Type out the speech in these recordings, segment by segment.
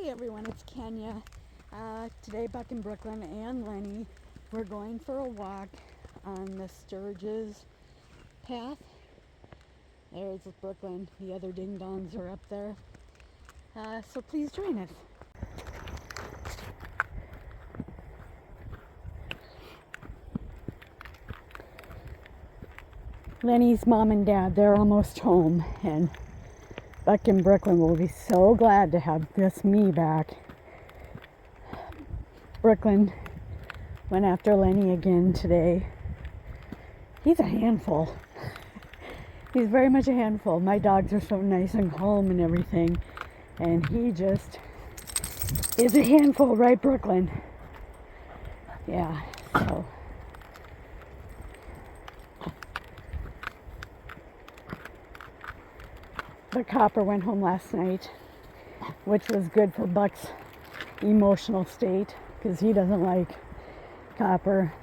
Hey everyone, it's Kenya. Today Buck and Brooklyn and Lenny, we're going for a walk on the Sturges path. There's Brooklyn, the other ding-dongs are up there. So please join us. Lenny's mom and dad, they're almost home, and Buck and Brooklyn will be so glad to have just me back. Brooklyn went after Lenny again today. He's a handful. He's very much a handful. My dogs are so nice and calm and everything, and he just is a handful, right, Brooklyn? Yeah, so. The copper went home last night, which was good for Buck's emotional state, because he doesn't like Copper.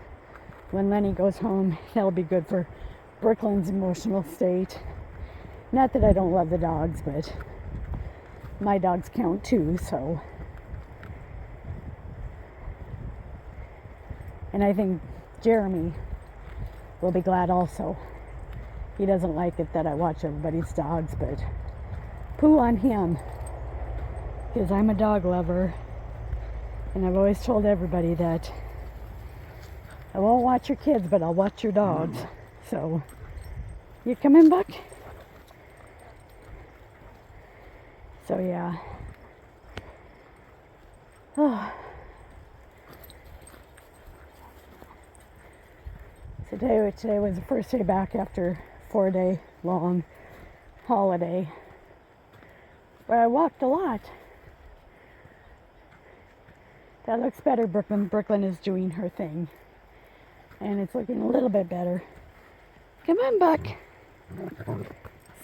When Lenny goes home, that'll be good for Brooklyn's emotional state. Not that I don't love the dogs, but my dogs count too, so. And I think Jeremy will be glad also. He doesn't like it that I watch everybody's dogs, but poo on him, because I'm a dog lover, and I've always told everybody that I won't watch your kids, but I'll watch your dogs. So, you come in, Buck? So, yeah. Oh. Today was the first day back after a 4-day long holiday, where I walked a lot. That looks better, Brooklyn. Brooklyn is doing her thing, and it's looking a little bit better. Come on, Buck.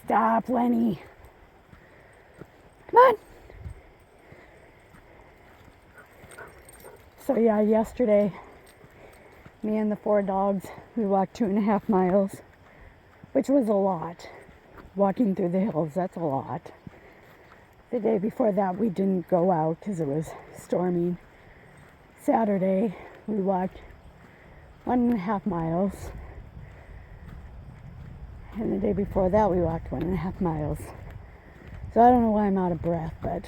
Stop, Lenny. Come on. So yeah, yesterday, me and the 4 dogs, we walked 2.5 miles, which was a lot. Walking through the hills, that's a lot. The day before that, we didn't go out because it was storming. Saturday, we walked 1.5 miles. And the day before that, we walked 1.5 miles. So I don't know why I'm out of breath, but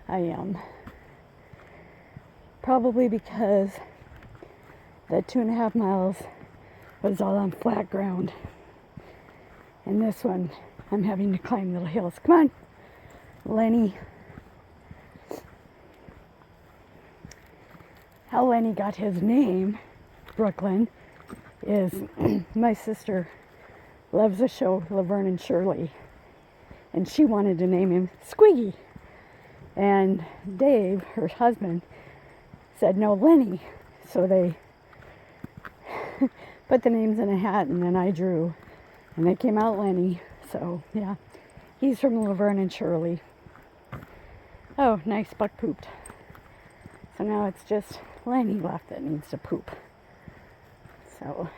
I am. Probably because the 2.5 miles was all on flat ground. And this one, I'm having to climb little hills. Come on, Lenny. How Lenny got his name, Brooklyn, is my sister loves the show Laverne and Shirley, and she wanted to name him Squiggy. And Dave, her husband, said no, Lenny. So they put the names in a hat, and then I drew, and they came out Lenny. So yeah, he's from Laverne and Shirley. Oh, nice, Buck pooped. So now it's just Lenny left that needs to poop. So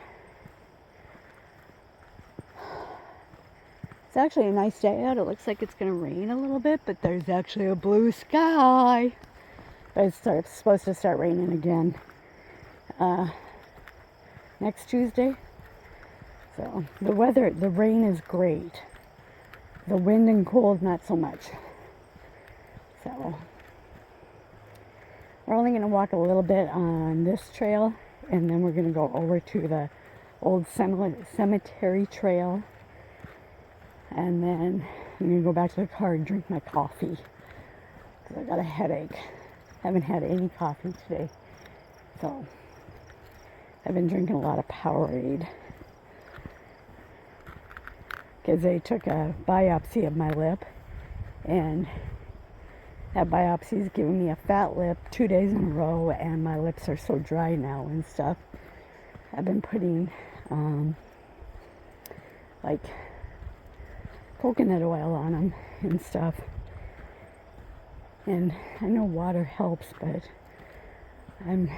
it's actually a nice day out. It looks like it's going to rain a little bit, but there's actually a blue sky. But it's supposed to start raining again next Tuesday. So the rain is great. The wind and cold, not so much. So we're only going to walk a little bit on this trail, and then we're going to go over to the old cemetery trail. And then I'm going to go back to the car and drink my coffee, because I got a headache. Haven't had any coffee today. So I've been drinking a lot of Powerade, because they took a biopsy of my lip, and that biopsy's given me a fat lip 2 days in a row, and my lips are so dry now and stuff. I've been putting like coconut oil on them and stuff. And I know water helps, but I'm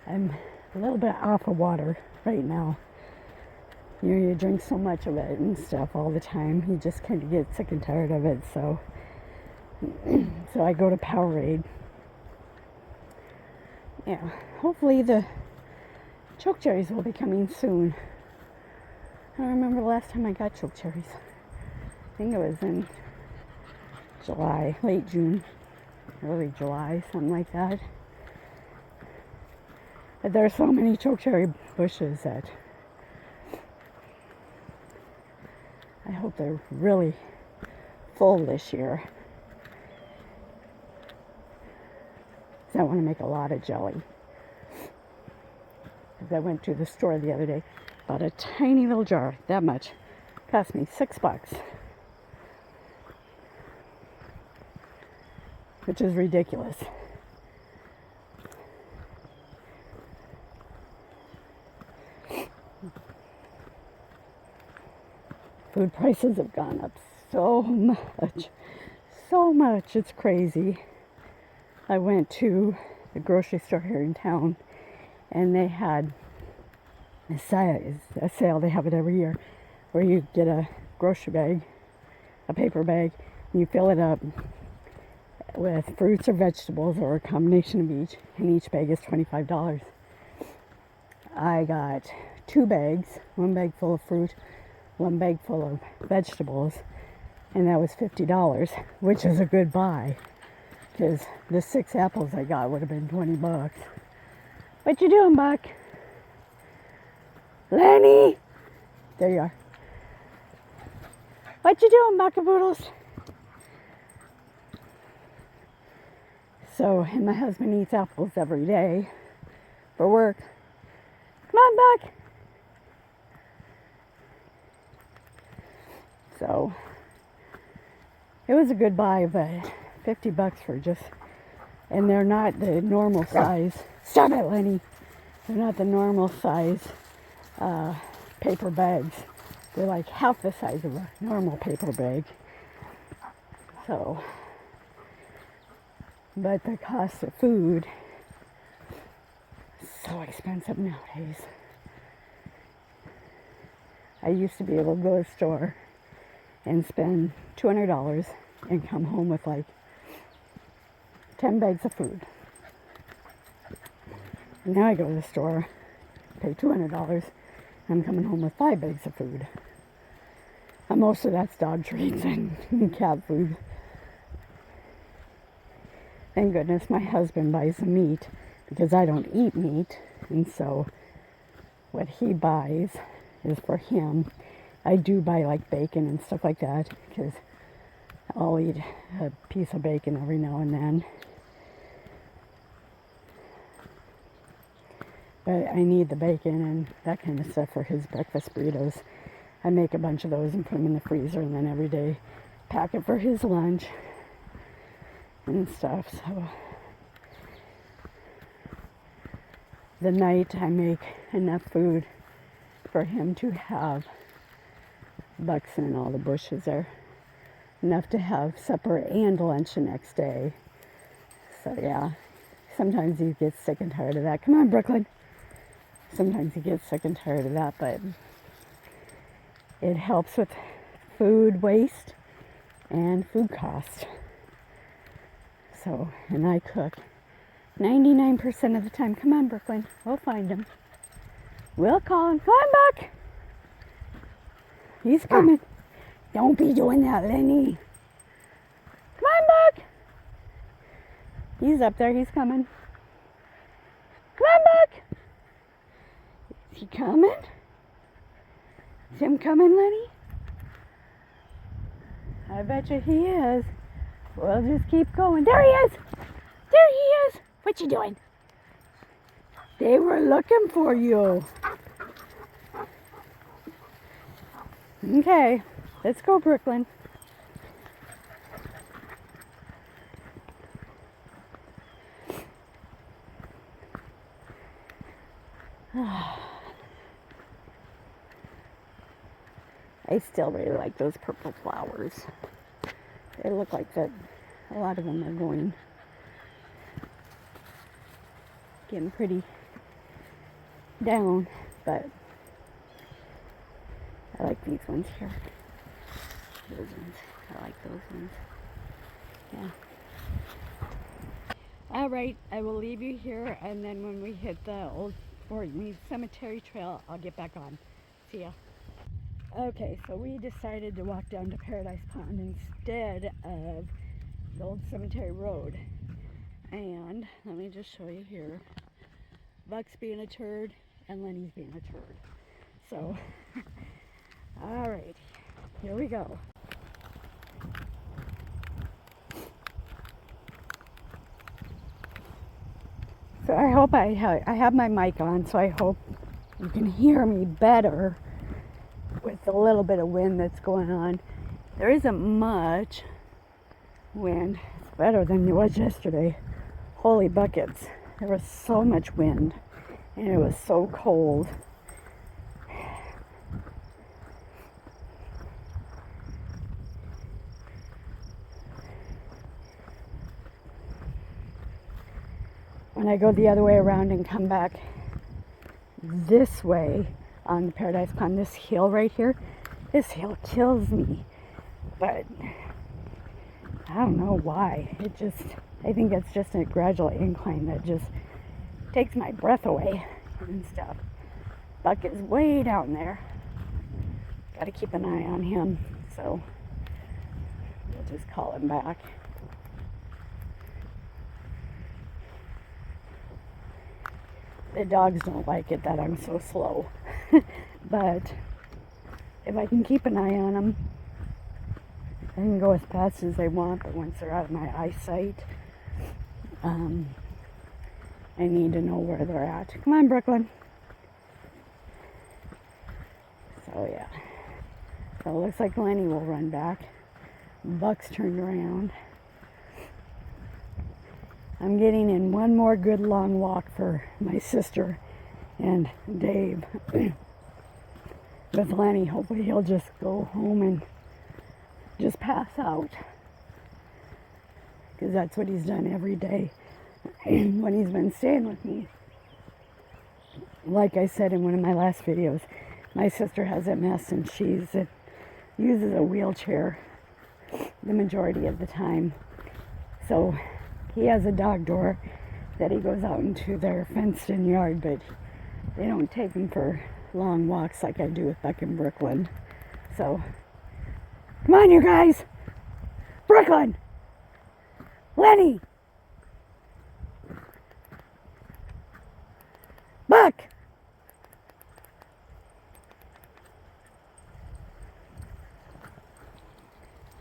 a little bit off of water right now. You drink so much of it and stuff all the time. You just kind of get sick and tired of it. So I go to Powerade. Yeah, hopefully the choke cherries will be coming soon. I don't remember the last time I got choke cherries. I think it was in July, late June, early July, something like that. But there are so many choke cherry bushes that I hope they're really full this year. I want to make a lot of jelly. Because I went to the store the other day, bought a tiny little jar, that much. Cost me $6, which is ridiculous. Food prices have gone up so much, it's crazy. I went to the grocery store here in town, and they had a sale, they have it every year, where you get a grocery bag, a paper bag, and you fill it up with fruits or vegetables or a combination of each, and each bag is $25. I got 2 bags, 1 bag full of fruit, 1 bag full of vegetables, and that was $50, which is a good buy. Because the 6 apples I got would have been $20. What you doing, Buck? Lenny! There you are. What you doing, Buckaboodles? So, and my husband eats apples every day for work. Come on, Buck! So, it was a good buy, but $50 for just, and they're not the normal size. Stop it, Lenny. They're not the normal size paper bags. They're like half the size of a normal paper bag. So, but the cost of food is so expensive nowadays. I used to be able to go to the store and spend $200 and come home with like 10 bags of food. And now I go to the store, pay $200, I'm coming home with 5 bags of food. And most of that's dog treats and cat food. Thank goodness my husband buys the meat, because I don't eat meat, and so what he buys is for him. I do buy like bacon and stuff like that, because I'll eat a piece of bacon every now and then. But I need the bacon and that kind of stuff for his breakfast burritos. I make a bunch of those and put them in the freezer, and then every day pack it for his lunch and stuff. So the night I make enough food for him to have bucks in all the bushes there. Enough to have supper and lunch the next day. So yeah, sometimes he gets sick and tired of that. Come on, Brooklyn. Sometimes he gets sick and tired of that, but it helps with food waste and food cost. So, and I cook 99% of the time. Come on, Brooklyn. We'll find him. We'll call him. Come on, Buck. He's coming. Don't be doing that, Lenny. Come on, Buck. He's up there. He's coming. Come on, Buck. Is he coming? Is him coming, Lenny? I bet you he is. We'll just keep going. There he is. There he is. What you doing? They were looking for you. Okay, let's go, Brooklyn. I still really like those purple flowers. They look like that. A lot of them are getting pretty down, but I like these ones here. Those ones. I like those ones. Yeah. All right, I will leave you here, and then when we hit the old Fort Meade Cemetery Trail, I'll get back on. See ya. Okay, so we decided to walk down to Paradise Pond instead of the old cemetery road. And let me just show you here. Buck's being a turd, and Lenny's being a turd. So, all right, here we go. So I hope I have my mic on, so I hope you can hear me better with the little bit of wind that's going on. There isn't much wind. It's better than it was yesterday. Holy buckets. There was so much wind, and it was so cold. When I go the other way around and come back this way on the Paradise Pond, this hill right here, this hill kills me. But I don't know why. I think it's just a gradual incline that just takes my breath away and stuff. Buck is way down there. Got to keep an eye on him, so we'll just call him back. The dogs don't like it that I'm so slow. But if I can keep an eye on them, I can go as fast as they want, but once they're out of my eyesight, I need to know where they're at. Come on, Brooklyn. So yeah. So it looks like Lenny will run back. Buck's turned around. I'm getting in one more good long walk for my sister and Dave. With Lenny, hopefully he'll just go home and just pass out. Because that's what he's done every day when he's been staying with me. Like I said in one of my last videos, my sister has MS and she uses a wheelchair the majority of the time. So he has a dog door that he goes out into their fenced-in yard, but they don't take him for long walks like I do with Buck in Brooklyn. So, come on, you guys! Brooklyn! Lenny! Buck!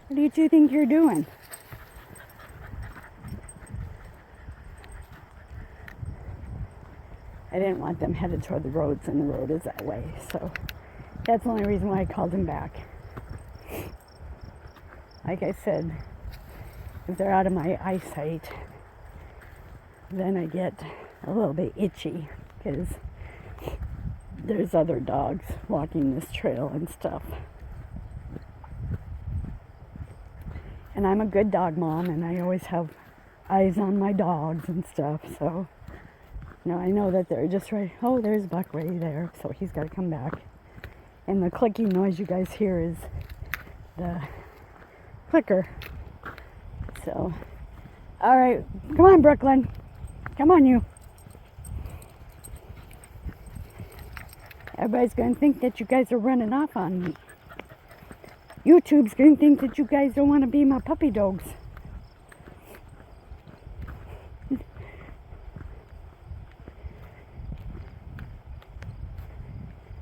What do you two think you're doing? I didn't want them headed toward the roads, and the road is that way. So that's the only reason why I called them back. Like I said, if they're out of my eyesight, then I get a little bit itchy because there's other dogs walking this trail and stuff. And I'm a good dog mom, and I always have eyes on my dogs and stuff, so now I know that they're just right. Oh, there's Buck right there, so he's got to come back. And the clicking noise you guys hear is the clicker. So, all right, come on, Brooklyn. Come on, you. Everybody's going to think that you guys are running off on me. YouTube's going to think that you guys don't want to be my puppy dogs.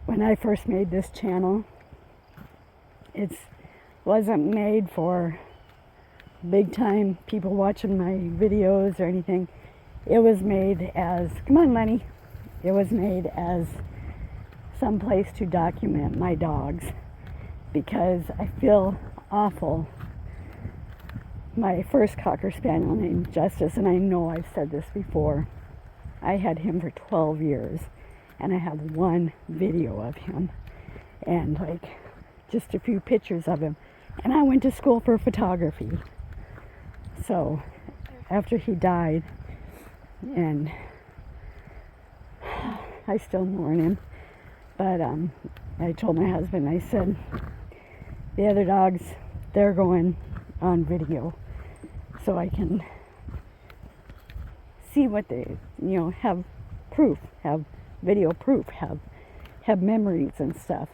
When I first made this channel, it wasn't made for big time people watching my videos or anything. It was made as, come on Lenny, it was made as some place to document my dogs, because I feel awful. My first Cocker Spaniel named Justice, and I know I've said this before, I had him for 12 years. And I have one video of him and like just a few pictures of him. And I went to school for photography. So after he died, and I still mourn him, but I told my husband, I said, the other dogs, they're going on video so I can see what they, have proof, have video proof, have memories and stuff.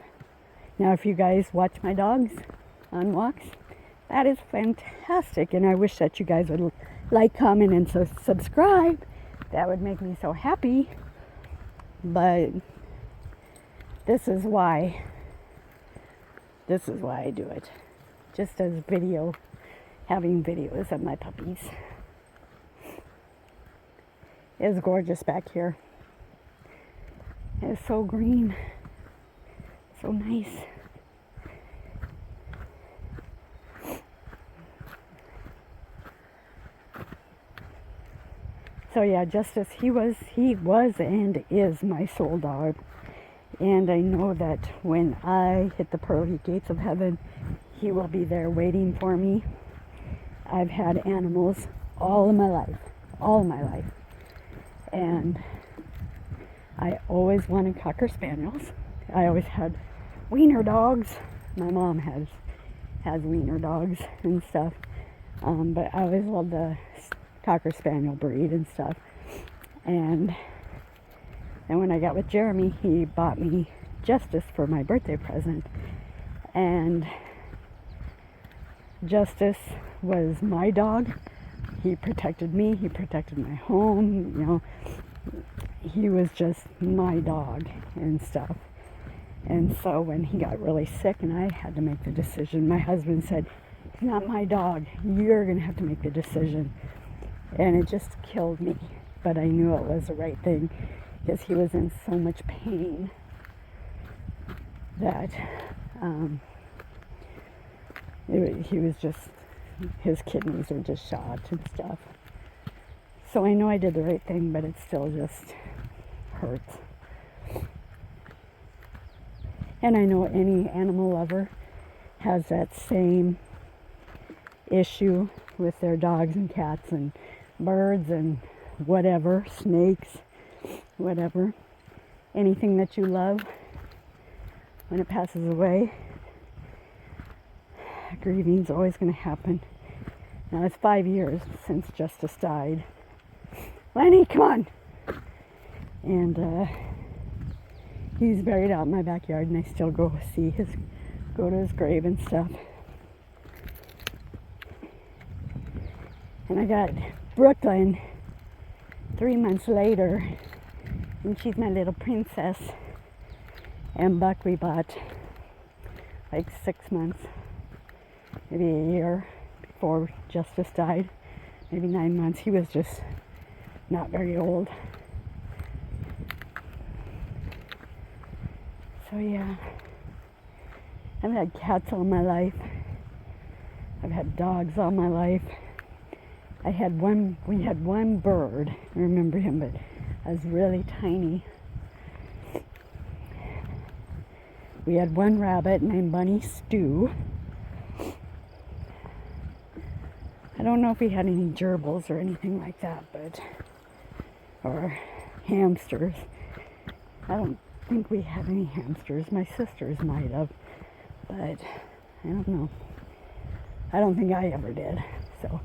Now, if you guys watch my dogs on walks, that is fantastic, and I wish that you guys would like, comment, and subscribe. That would make me so happy. But this is why I do it, just as having videos of my puppies. It's gorgeous back here. It's so green, so nice. So yeah, Justice, he was and is my soul dog. And I know that when I hit the pearly gates of heaven, he will be there waiting for me. I've had animals all my life. And I always wanted Cocker Spaniels. I always had wiener dogs. My mom has wiener dogs and stuff. But I always loved the Cocker Spaniel breed and stuff. And when I got with Jeremy, he bought me Justice for my birthday present. And Justice was my dog. He protected me. He protected my home. He was just my dog and stuff. And so when he got really sick and I had to make the decision, my husband said, "He's not my dog. You're going to have to make the decision." And it just killed me. But I knew it was the right thing because he was in so much pain that he was just, his kidneys were just shot and stuff. So I know I did the right thing, but it still just hurts. And I know any animal lover has that same issue with their dogs and cats and birds and whatever, snakes, whatever. Anything that you love, when it passes away, grieving's always going to happen. Now it's 5 years since Justice died. Lenny, come on! And he's buried out in my backyard, and I still go to his grave and stuff. And I got Brooklyn 3 months later, and she's my little princess. And Buck we bought like 6 months, maybe a year before Justice died, maybe 9 months. He was just not very old. So yeah, I've had cats all my life. I've had dogs all my life. We had one bird, I remember him, but I was really tiny. We had one rabbit named Bunny Stew. I don't know if we had any gerbils or anything like that, or hamsters. I don't think we had any hamsters. My sisters might have, but I don't know. I don't think I ever did. So,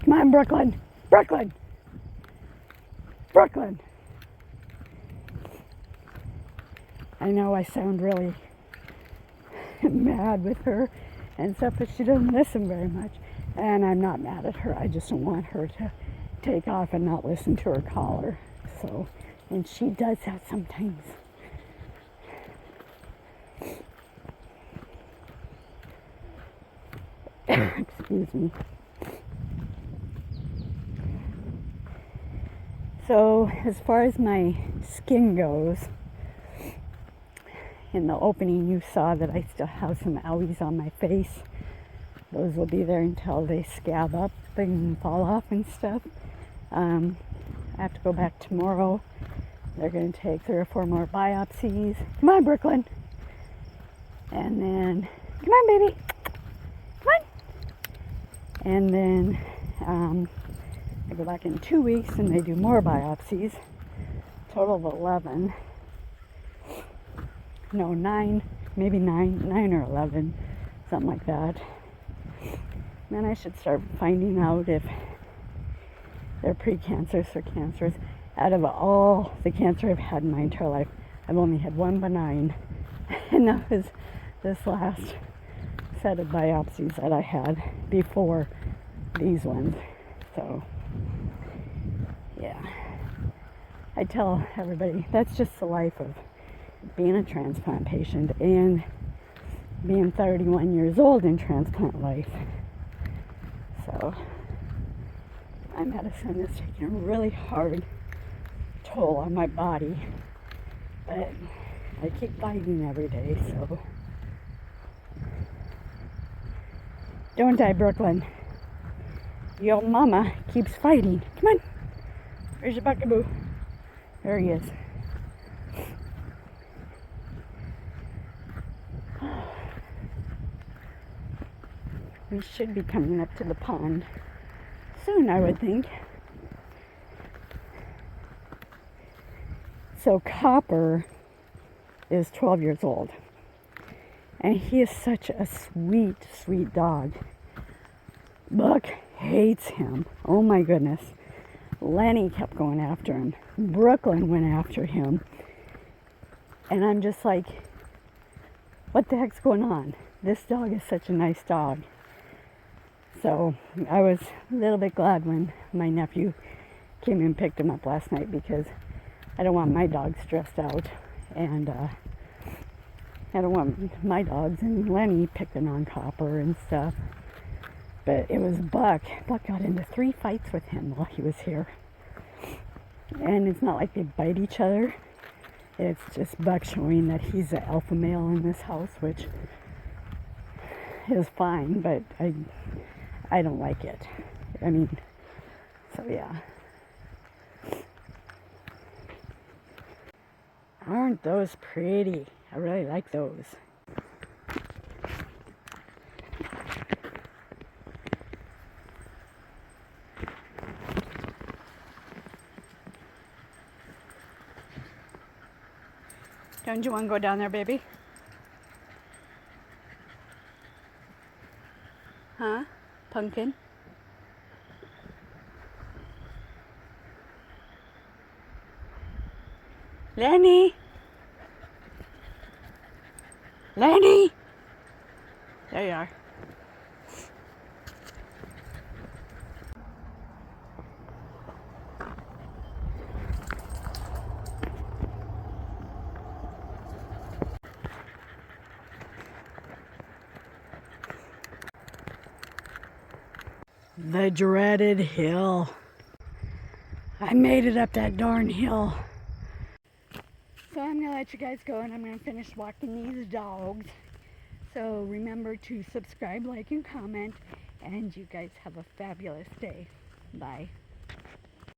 come on, Brooklyn! Brooklyn! Brooklyn! I know I sound really mad with her and stuff, but she doesn't listen very much. And I'm not mad at her. I just don't want her to take off and not listen to her collar. So, and she does that sometimes. Excuse me. So, as far as my skin goes, in the opening you saw that I still have some owies on my face. Those will be there until they scab up and fall off and stuff. I have to go back tomorrow. They're going to take 3 or 4 more biopsies. Come on, Brooklyn. And then, come on, baby. Come on. And then I go back in 2 weeks and they do more biopsies. Total of 11. No, 9 maybe 9 or 11, something like that. Then I should start finding out if they're precancerous or cancerous. Out of all the cancer I've had in my entire life, I've only had one benign, and that was this last set of biopsies that I had before these ones. So, yeah. I tell everybody, that's just the life of being a transplant patient and being 31 years old in transplant life. So, my medicine is taking a really hard toll on my body, but I keep fighting every day, so don't die, Brooklyn. Your mama keeps fighting. Come on. Where's your buckaboo? There he is. We should be coming up to the pond soon, I would think. So Copper is 12 years old, and he is such a sweet, sweet dog. Buck hates him. Oh my goodness. Lenny kept going after him. Brooklyn went after him. And I'm just like, what the heck's going on? This dog is such a nice dog. So I was a little bit glad when my nephew came and picked him up last night, because I don't want my dog stressed out, and I don't want my dogs and Lenny picking on Copper and stuff. But it was Buck. Buck got into 3 fights with him while he was here. And it's not like they bite each other. It's just Buck showing that he's the alpha male in this house, which is fine, but I don't like it. I mean, so yeah. Aren't those pretty? I really like those. Don't you want to go down there, baby? Huh? Pumpkin? Lenny? Lenny? There you are. The dreaded hill. I made it up that darn hill. So I'm going to let you guys go, and I'm going to finish walking these dogs. So remember to subscribe, like, and comment. And you guys have a fabulous day. Bye.